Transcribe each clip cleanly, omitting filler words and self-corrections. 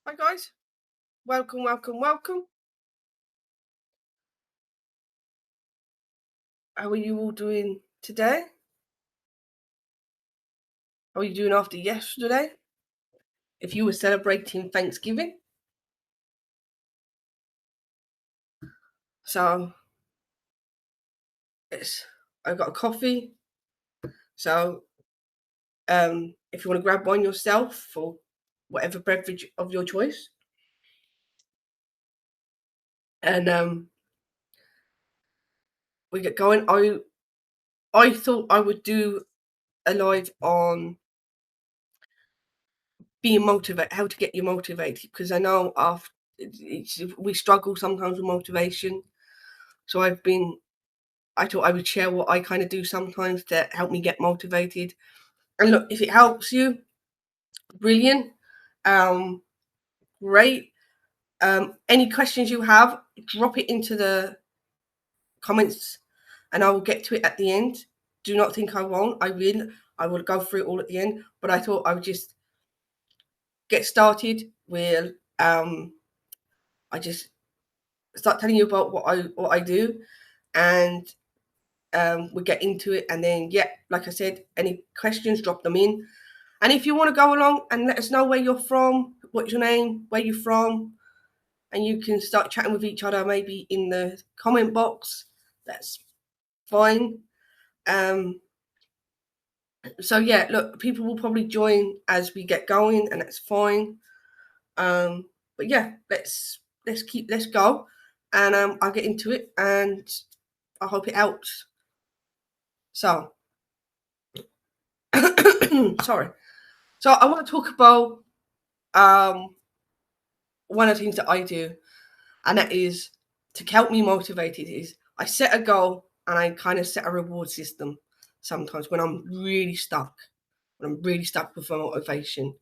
Hi guys, welcome. How are you all doing today? How are you doing after yesterday? If you were celebrating Thanksgiving, so it's I got a coffee. So if you want to grab one yourself for whatever beverage of your choice, and we get going. I thought I would do a live on being motivated, how to get you motivated, because I know after we struggle sometimes with motivation. So I thought I would share what I kind of do sometimes to help me get motivated. And look, if it helps you, brilliant. Um, Great. Any questions you have, drop it into the comments and I will get to it at the end. Do not think I won't. I will. I will go through it all at the end. But I thought I would just get started with I just start telling you about what I do and we get into it and then yeah, like I said, any questions, drop them in. And if you want to go along and let us know where you're from, what's your name, where you're from, and you can start chatting with each other maybe in the comment box, that's fine. So yeah, look, people will probably join as we get going, and that's fine. But yeah, let's go, and I'll get into it, and I hope it helps. So, sorry. So I want to talk about one of the things that I do, and that is to help me motivated. Is I set a goal and I kind of set a reward system. Sometimes when I'm really stuck, with my motivation,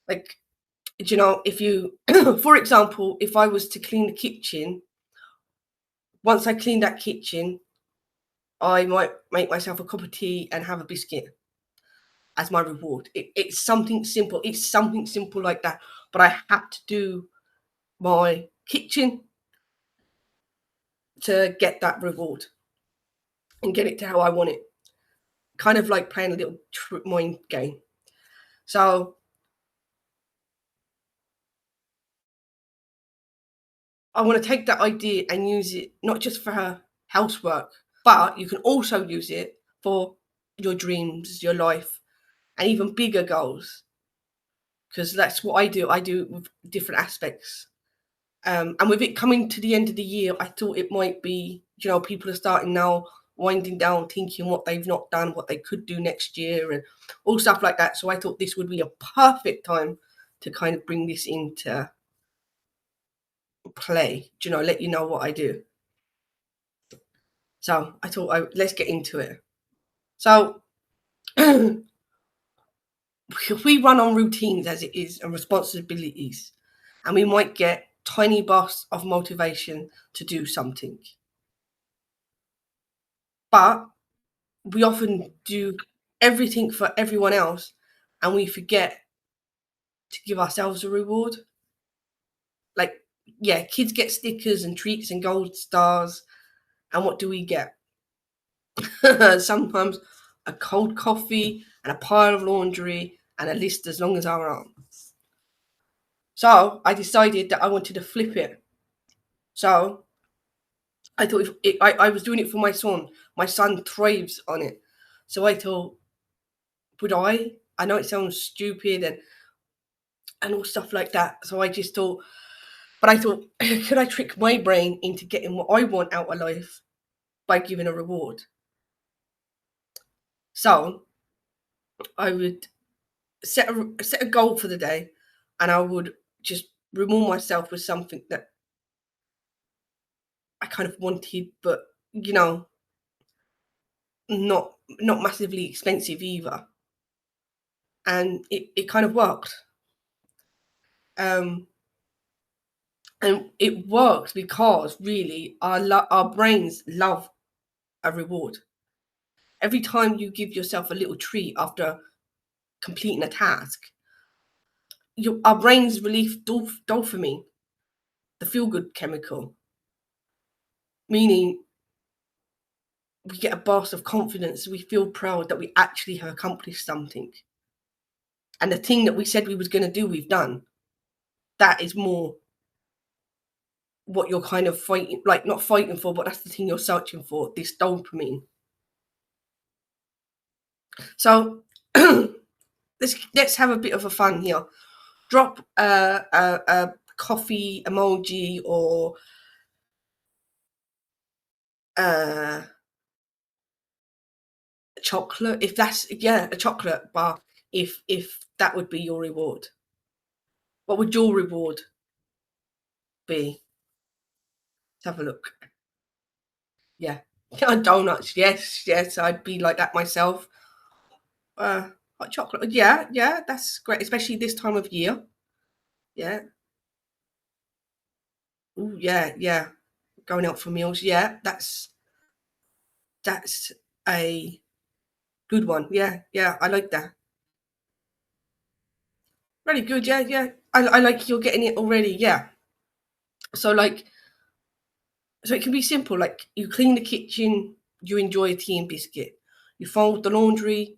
like if you, for example, if I was to clean the kitchen, once I clean that kitchen, I might make myself a cup of tea and have a biscuit as my reward. It's something simple. It's something simple like that. But I have to do my kitchen to get that reward and get it to how I want it. Kind of like playing a little mind game. So I want to take that idea and use it not just for her housework, but you can also use it for your dreams, your life, and even bigger goals. Because that's what I do. I do it with different aspects. And with it coming to the end of the year, I thought it might be, people are starting now winding down, thinking what they've not done, what they could do next year, and all stuff like that. So I thought this would be a perfect time to kind of bring this into play, let you know what I do. So I thought, let's get into it. So we run on routines as it is and responsibilities, and we might get tiny bursts of motivation to do something. But we often do everything for everyone else and we forget to give ourselves a reward. Like, yeah, kids get stickers and treats and gold stars. And what do we get? Sometimes a cold coffee and a pile of laundry and a list as long as our arm. So I decided that I wanted to flip it. So I thought I was doing it for my son. My son thrives on it. So I thought, would I? I know it sounds stupid and all stuff like that. So I just thought, but I thought, could I trick my brain into getting what I want out of life by giving a reward? So I would set a goal for the day, and I would just reward myself with something that I kind of wanted, but not massively expensive either. And it kind of worked. Um, and it works because really our brains love a reward. Every time you give yourself a little treat after completing a task, our brains release dopamine, the feel good chemical, meaning we get a burst of confidence. We feel proud that we actually have accomplished something. And the thing that we said we was going to do, we've done. That is more what you're kind of fighting, like not fighting for, but that's the thing you're searching for, this dopamine. So let's have a bit of a fun here. Drop a coffee emoji or uh, chocolate, if that's a chocolate bar. If that would be your reward, what would your reward be? Let's have a look. Yeah, donuts. Yes, I'd be like that myself. Hot chocolate. Yeah, that's great, especially this time of year. Yeah. Ooh, yeah. Going out for meals. Yeah, that's a good one. Yeah, I like that. Really good. Yeah. I like you're getting it already. Yeah. So like, so it can be simple. Like you clean the kitchen, you enjoy a tea and biscuit. You fold the laundry.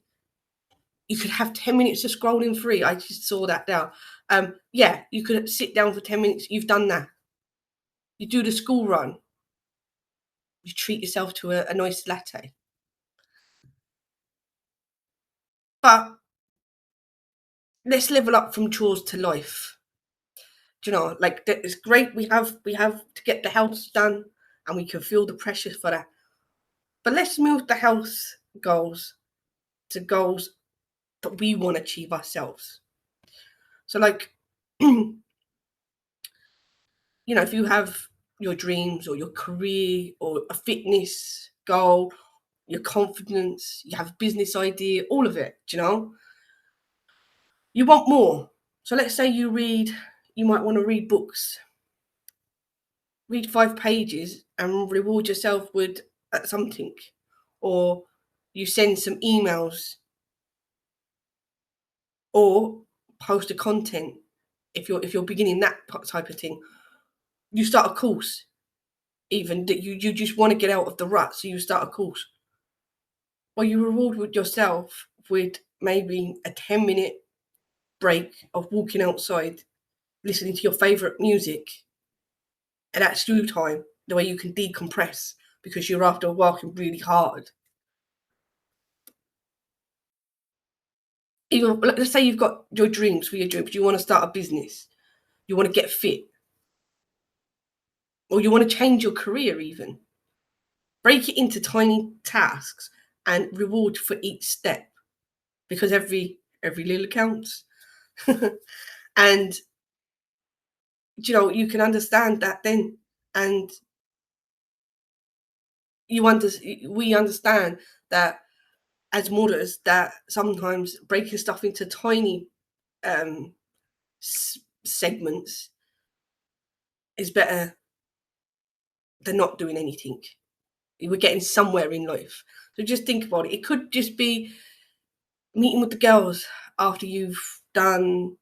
You could have 10 minutes of scrolling free. I just saw that now. Yeah, you could sit down for 10 minutes. You've done that. You do the school run. You treat yourself to a nice latte. But let's level up from chores to life. Do you know, like it's great we have to get the house done and we can feel the pressure for that. But let's move the house goals to goals that we want to achieve ourselves. So like if you have your dreams or your career or a fitness goal, your confidence, you have a business idea, all of it, you want more. So let's say you might want to read books, read 5 pages and reward yourself with something, or you send some emails or post a content. If you're beginning that type of thing, you start a course, even that you just want to get out of the rut, so you start a course. Well, you reward with yourself with maybe a 10-minute break of walking outside, listening to your favorite music, and that's you time, the way you can decompress because you're after working really hard. Even let's say you've got your dreams for your dreams. You want to start a business, you want to get fit, or you want to change your career. Even break it into tiny tasks and reward for each step, because every little counts. And you can understand that then, and we understand that as mothers, that sometimes breaking stuff into tiny um, segments is better than not doing anything. We're getting somewhere in life. So just think about it. It could just be meeting with the girls after you've been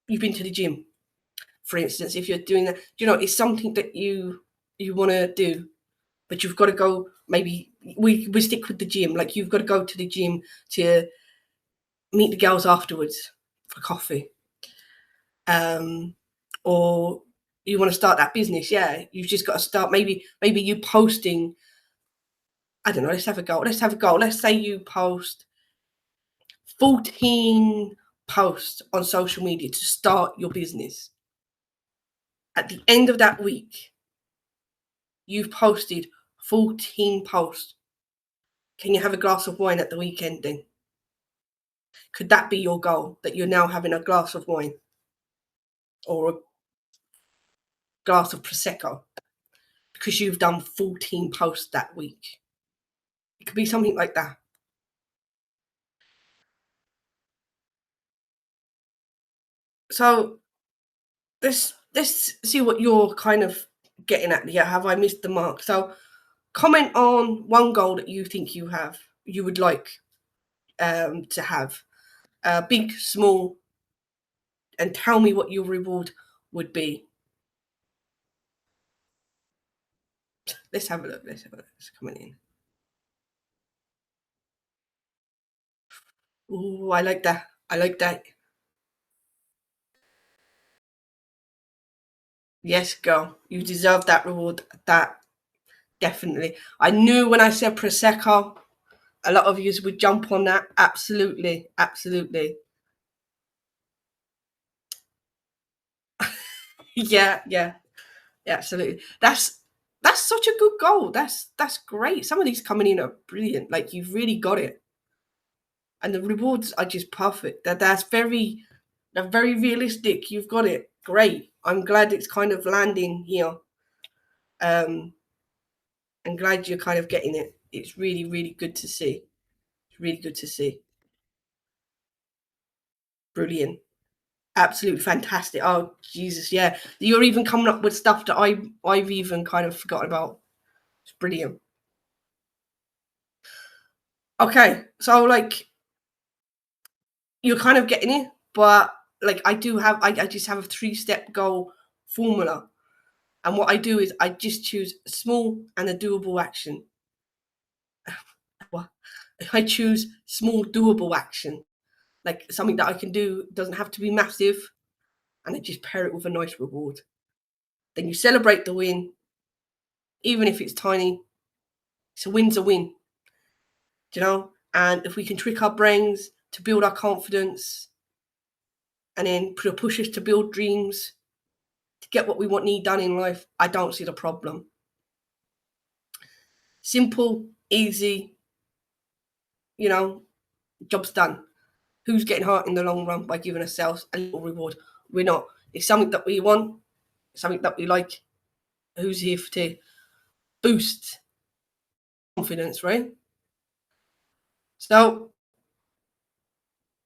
to the gym, for instance. If you're doing that, it's something that you want to do, but you've got to go. Maybe we stick with the gym. Like you've got to go to the gym to meet the girls afterwards for coffee, or you want to start that business. Yeah, you've just got to start. Maybe you posting. I don't know. Let's have a goal. Let's say you post 14 posts on social media to start your business. At the end of that week, you've posted 14 posts. Can you have a glass of wine at the weekend then? Could that be your goal, that you're now having a glass of wine or a glass of Prosecco because you've done 14 posts that week? It could be something like that. So let's see what you're kind of getting at here. Have I missed the mark? So comment on one goal that you think you would like to have. Big, small, and tell me what your reward would be. Let's have a look. Let's have a look. It's coming in. Ooh, I like that. I like that. Yes, girl. You deserve that reward. That definitely. I knew when I said prosecco, a lot of you would jump on that. Absolutely, absolutely. Yeah, yeah, yeah, absolutely. That's such a good goal. That's great. Some of these coming in are brilliant. Like you've really got it, and the rewards are just perfect. They're very realistic. You've got it. Great. I'm glad it's kind of landing here. Um, I'm glad you're kind of getting it. It's really, really good to see. It's really good to see. Brilliant. Absolutely fantastic. Oh Jesus, yeah. You're even coming up with stuff that I've even kind of forgotten about. It's brilliant. Okay, so like you're kind of getting it, but like I just have a 3-step goal formula. And what I do is I just choose a small and a doable action. Well, I choose small doable action. Like something that I can do doesn't have to be massive, and I just pair it with a nice reward. Then you celebrate the win, even if it's tiny. So win's a win, do you know? And if we can trick our brains to build our confidence and then push us to build dreams, to get what we want need done in life, I don't see the problem. Simple, easy, you know, job's done. Who's getting hurt in the long run by giving ourselves a little reward? We're not. It's something that we want, something that we like. Who's here to boost confidence, right? So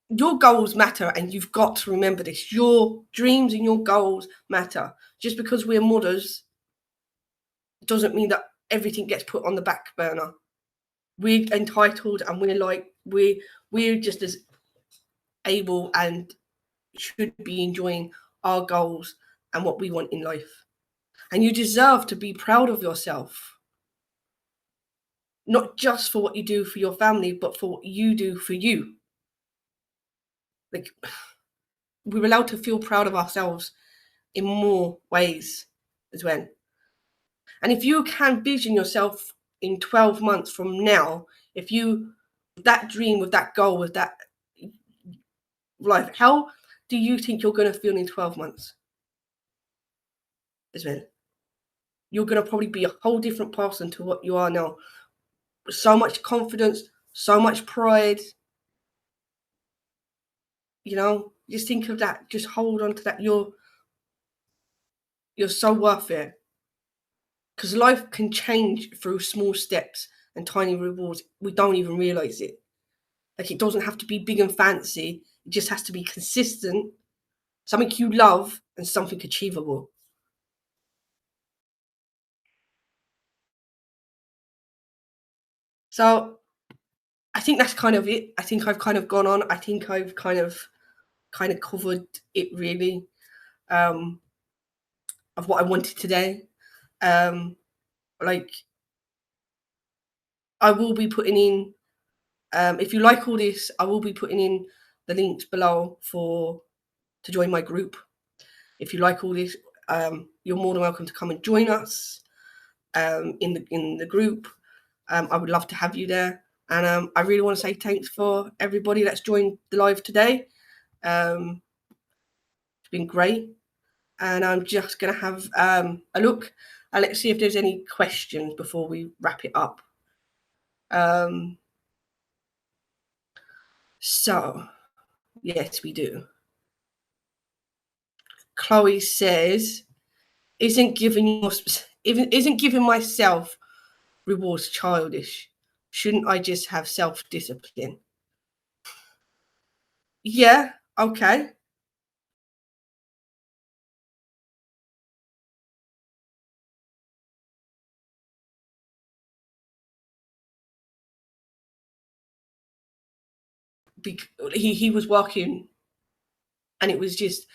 your goals matter, and you've got to remember this. Your dreams and your goals matter. Just because we're mothers doesn't mean that everything gets put on the back burner. We're entitled, and we're just as able and should be enjoying our goals and what we want in life. And you deserve to be proud of yourself, not just for what you do for your family, but for what you do for you. Like we're allowed to feel proud of ourselves in more ways as well. And if you can vision yourself in 12 months from now, if you that dream, with that goal, with that life, how do you think you're going to feel in 12 months as well? You're going to probably be a whole different person to what you are now. So much confidence, so much pride. You know, just think of that. Just hold on to that. You're so worth it. Because life can change through small steps and tiny rewards. We don't even realize it. Like it doesn't have to be big and fancy. It just has to be consistent, something you love, and something achievable. So I think that's kind of it. I think I've kind of gone on. I think I've kind of covered it really, um, of what I wanted today. Um, like I will be putting in. If you like all this, I will be putting in the links below for to join my group. If you like all this, you're more than welcome to come and join us in the group. I would love to have you there. And I really want to say thanks for everybody that's joined the live today. It's been great. And I'm just going to have a look and let's see if there's any questions before we wrap it up. So, yes, we do. Chloe says, isn't giving myself rewards childish? Shouldn't I just have self-discipline? Yeah, okay. He was working, and it was just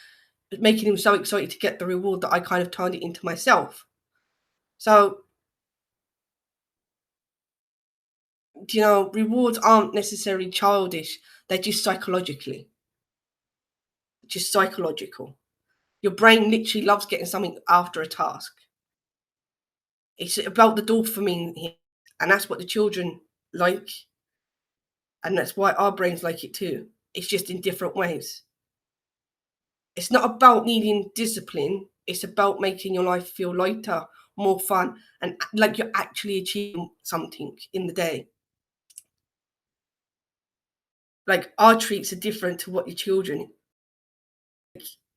making him so excited to get the reward that I kind of turned it into myself. So, rewards aren't necessarily childish. They're just psychological. Your brain literally loves getting something after a task. It's about the dopamine here, and that's what the children like, and that's why our brains like it too. It's just in different ways. It's not about needing discipline. It's about making your life feel lighter, more fun, and like you're actually achieving something in the day. Like our treats are different to what your children.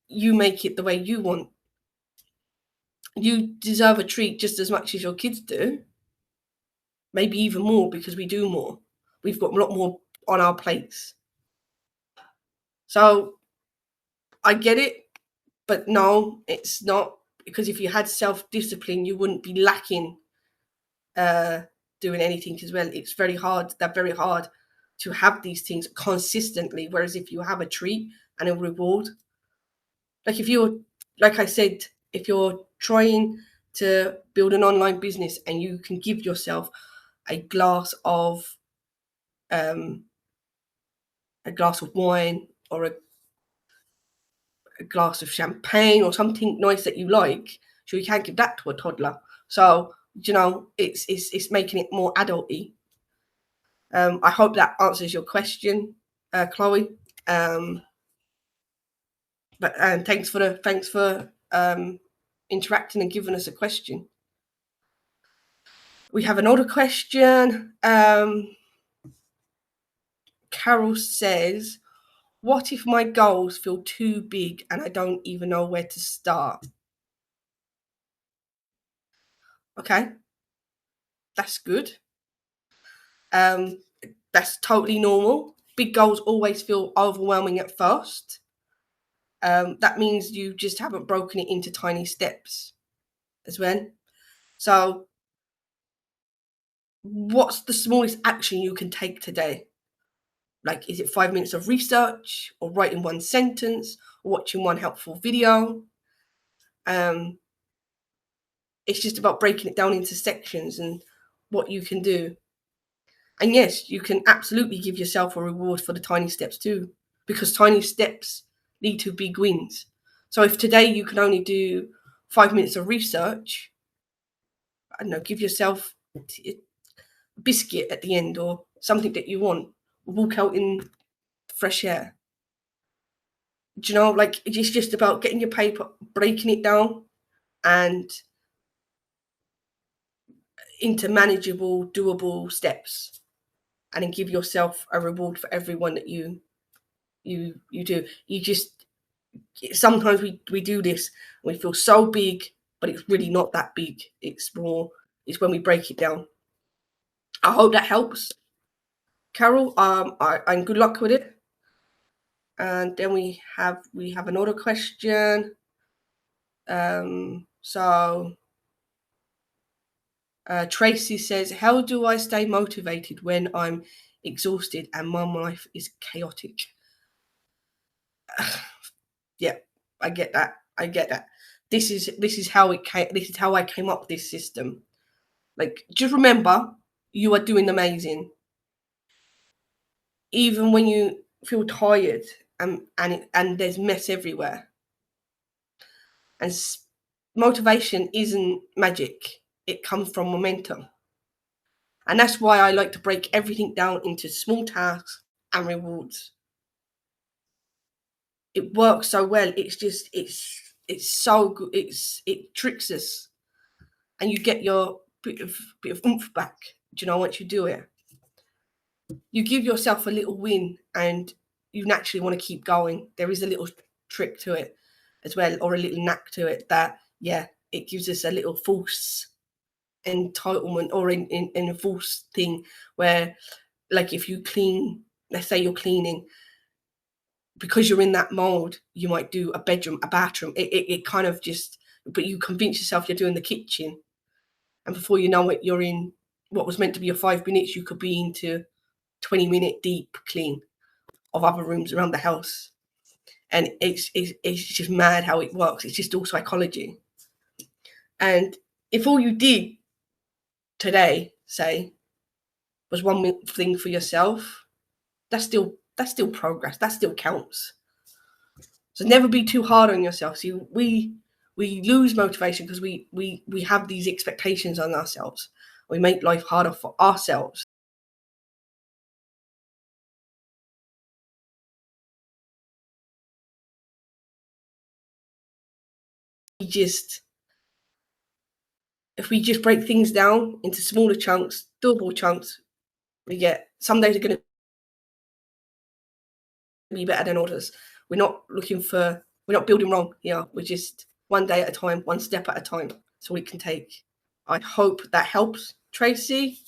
You make it the way you want. You deserve a treat just as much as your kids do. Maybe even more because we do more. We've got a lot more on our plates. So I get it, but no, it's not, because if you had self-discipline, you wouldn't be lacking doing anything as well. It's very hard. They're very hard to have these things consistently. Whereas if you have a treat and a reward, like I said, if you're trying to build an online business and you can give yourself a glass of wine or a glass of champagne or something nice that you like, sure, you can't give that to a toddler. So it's making it more adulty. I hope that answers your question, Chloe. But thanks for interacting and giving us a question. We have another question. Carol says, what if my goals feel too big and I don't even know where to start? Okay, that's good. That's totally normal. Big goals always feel overwhelming at first. That means you just haven't broken it into tiny steps as well. So what's the smallest action you can take today? Like, is it 5 minutes of research, or writing one sentence, or watching one helpful video? It's just about breaking it down into sections and what you can do. And yes, you can absolutely give yourself a reward for the tiny steps too, because tiny steps lead to big wins. So if today you can only do 5 minutes of research, I don't know, give yourself a biscuit at the end or something that you want. Walk out in fresh air. Like, it's just about getting your paper, breaking it down and into manageable, doable steps, and then give yourself a reward for everyone that you do. Sometimes we do this and we feel so big, but it's really not that big. It's when we break it down. I hope that helps, Carol. And good luck with it. And then we have another question. Tracy says, how do I stay motivated when I'm exhausted and my life is chaotic? Yeah, I get that. This is how I came up with this system. Like, just remember, you are doing amazing. Even when you feel tired and there's mess everywhere. And motivation isn't magic. It comes from momentum. And that's why I like to break everything down into small tasks and rewards. It works so well. It's so good. It tricks us, and you get your bit of oomph back. Once you do it, you give yourself a little win, and you naturally want to keep going. There is a little trick to it as well, or a little knack to it, that it gives us a little false entitlement, or in a false thing where, like, if you clean, let's say you're cleaning, because you're in that mode, you might do a bedroom, a bathroom. It kind of just, but you convince yourself you're doing the kitchen, and before you know it, you're in what was meant to be a 5 minutes, you could be into 20-minute deep clean of other rooms around the house. And it's just mad how it works. It's just all psychology. And if all you did today, say, was one thing for yourself, that's still progress. That still counts. So never be too hard on yourself. See, we lose motivation because we have these expectations on ourselves. We make life harder for ourselves. If we just break things down into smaller chunks, doable chunks, we get some days are going to be better than others. We're not building wrong here. We're just one day at a time, one step at a time, so we can take. I hope that helps, Tracy.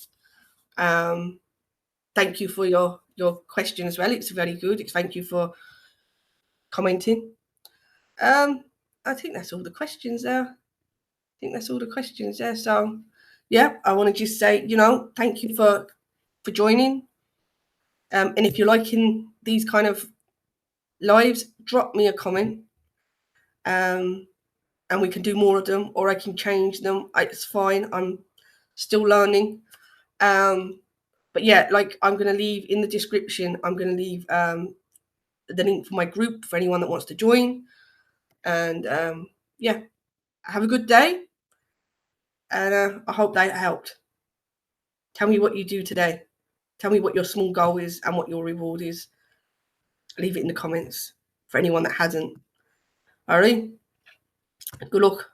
Thank you for your question as well. It's very good. Thank you for commenting. I think that's all the questions there. So, yeah, I want to just say, thank you for joining. And if you're liking these kind of lives, drop me a comment. And we can do more of them, or I can change them. It's fine. I'm still learning. But yeah, like I'm going to leave in the description, I'm going to leave the link for my group for anyone that wants to join. And yeah, have a good day. And I hope that helped. Tell me what you do today. Tell me what your small goal is and what your reward is. Leave it in the comments for anyone that hasn't. All right. Good luck.